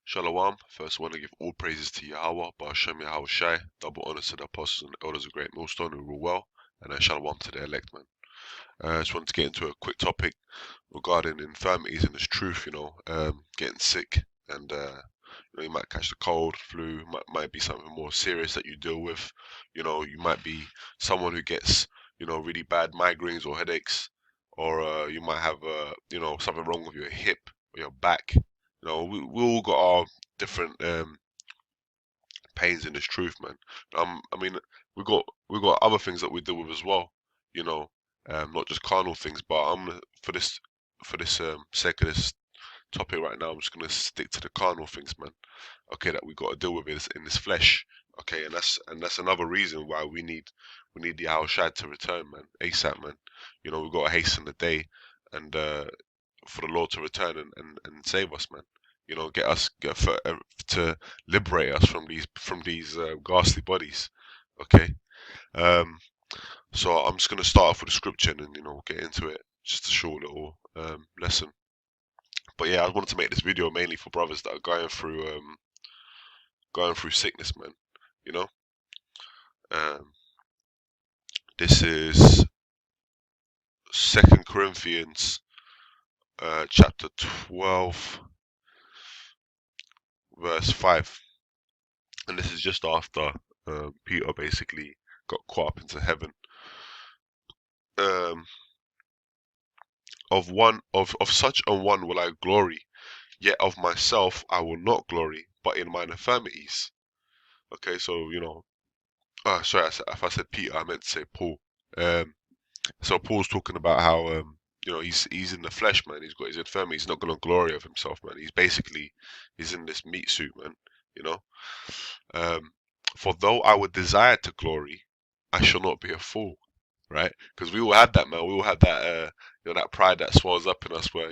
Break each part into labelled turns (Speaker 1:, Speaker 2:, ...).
Speaker 1: Shalom. First, I want to give all praises to Yahweh, Ba'ashem Yahweh Shai, double honors to the apostles and elders of GreatMillStone who rule well, and shalom to the elect, man. I just wanted to get into a quick topic regarding infirmities and its truth, getting sick, and you might catch the cold, flu, might be something more serious that you deal with. You might be someone who gets, really bad migraines or headaches, or you might have, something wrong with your hip or your back. We all got our different pains in this truth, man. I mean, we got other things that we deal with as well, not just carnal things. But for this sake of this topic right now, I'm just gonna stick to the carnal things, man. Okay, that we got to deal with is in this flesh. Okay, and that's another reason why we need the Yahushua to return, man, ASAP, man. We got to hasten the day and for the Lord to return and save us, man. To liberate us from these ghastly bodies. Okay. So I'm just gonna start off with the scripture and we'll get into it. Just a short little lesson. But yeah, I wanted to make this video mainly for brothers that are going through sickness, man. This is 2 Corinthians chapter 12 verse 5, and this is just after Peter basically got caught up into heaven. Of such a one will I glory, yet of myself I will not glory, but in mine infirmities. Okay, so sorry, if I said Peter, I meant to say Paul. So Paul's talking about how he's in the flesh, man. He's got his infirmity. He's not going to glory of himself, man. He's in this meat suit, man. For though I would desire to glory, I shall not be a fool, right? Because we all had that, man. We all had that, that pride that swells up in us, where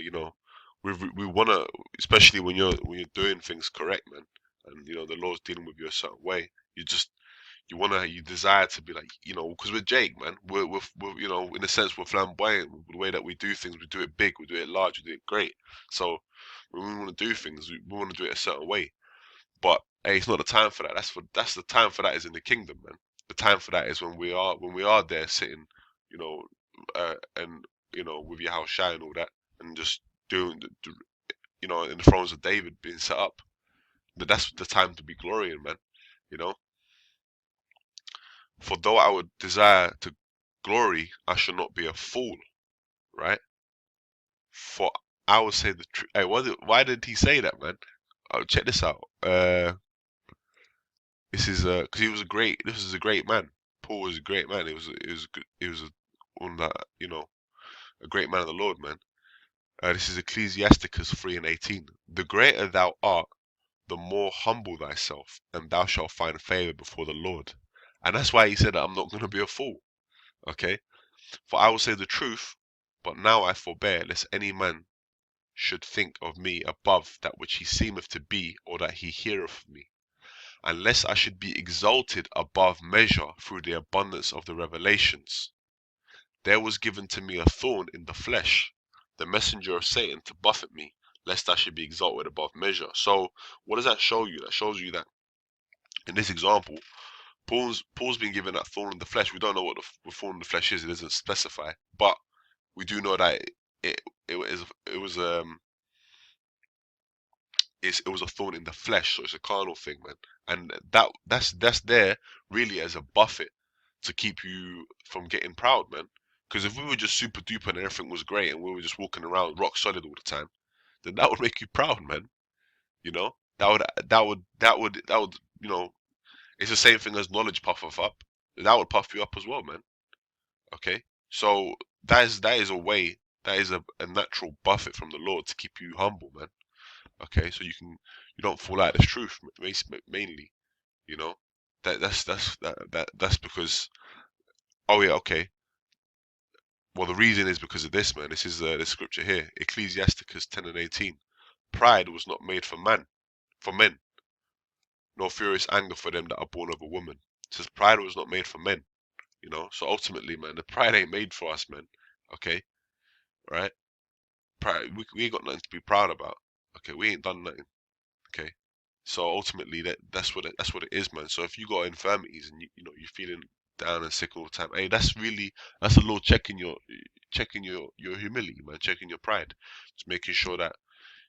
Speaker 1: we wanna, especially when you're doing things correct, man, and the Lord's dealing with you a certain way. You desire to be like, because we're Jake, man. We're in a sense, we're flamboyant. The way that we do things, we do it big, we do it large, we do it great. So when we want to do things, we want to do it a certain way. But hey, it's not the time for that. That's the time for that is in the kingdom, man. The time for that is when we are there sitting, and with Yahushua and all that, and just doing in the thrones of David being set up. That's the time to be glorying, man. For though I would desire to glory, I shall not be a fool, right? For I will say the truth. Hey, why did he say that, man? Oh, check this out. This is because this is a great man. Paul was a great man. He was a great man of the Lord, man. This is Ecclesiasticus 3:18. The greater thou art, the more humble thyself, and thou shalt find favor before the Lord. And that's why he said that I'm not going to be a fool. Okay? For I will say the truth, but now I forbear, lest any man should think of me above that which he seemeth to be, or that he heareth of me. Unless I should be exalted above measure through the abundance of the revelations. There was given to me a thorn in the flesh, the messenger of Satan, to buffet me, lest I should be exalted above measure. So what does that show you? That shows you that in this example, Paul's been given that thorn in the flesh. We don't know what the thorn in the flesh is. It doesn't specify, but we do know that it was a thorn in the flesh. So it's a carnal thing, man. And that's there really as a buffet to keep you from getting proud, man. Because if we were just super duper and everything was great and we were just walking around rock solid all the time, then that would make you proud, man. That would it's the same thing as knowledge puffeth up. That would puff you up as well, man. Okay, so that is a way, that is a natural buffet from the Lord to keep you humble, man. Okay, so you don't fall out of this truth, mainly. That's because, oh yeah, okay. Well, the reason is because of this, man. This is the scripture here, Ecclesiasticus 10:18. Pride was not made for men, nor furious anger for them that are born of a woman. It says pride was not made for men, So ultimately, man, the pride ain't made for us, man. Okay, right? Pride, we ain't got nothing to be proud about. Okay, we ain't done nothing. Okay, So ultimately, that's what it is, man. So if you got infirmities and you know you're feeling down and sick all the time, hey, that's the Lord checking your humility, man, checking your pride, just making sure that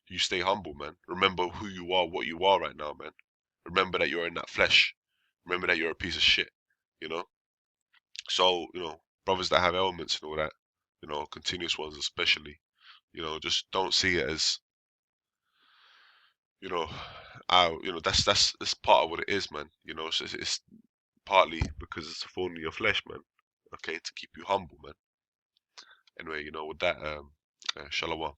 Speaker 1: you stay humble, man. Remember who you are, what you are right now, man. Remember that you're in that flesh. Remember that you're a piece of shit, you know. So brothers that have ailments and all that, continuous ones especially, just don't see it as you know, that's part of what it is, man. It's partly because it's a thorn in your flesh, man. Okay, to keep you humble, man. Anyway, with that, shalom.